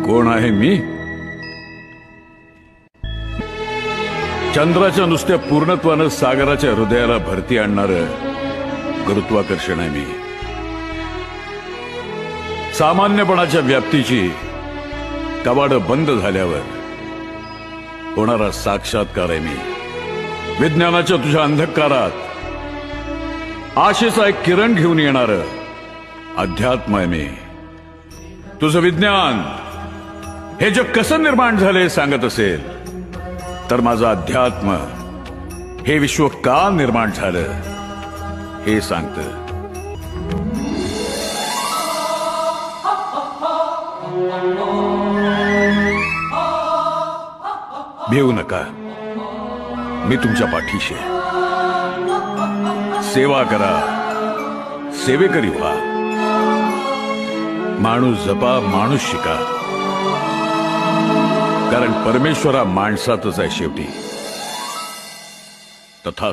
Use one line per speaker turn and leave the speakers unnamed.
कोण आहे मी? चंद्राच्या नुसत्या पूर्णत्वानं सागराच्या हृदयाला भरती आणणारं गुरुत्वाकर्षण आहे मी. सामान्यपणाच्या व्याप्तीची कवाडं बंद झाल्यावर होणारा साक्षात्कार आहे मी. विज्ञानाच्या तुझ्या अंधकारात आशेचा एक किरण घेऊन येणारं अध्यात्म आहे मी. तुझं विज्ञान हे जग कसं निर्माण झाले सांगत असेल तर माझं अध्यात्म हे विश्व का निर्माण झालं हे सांगतं. भिवू नका, मी तुमच्या पाठीशी आहे. सेवा करा, सेवेकरी व्हा. माणूस जपा, माणूस शिका. कारण परमेश्वरा माणसातच आहे शेवटी. तथास्तु.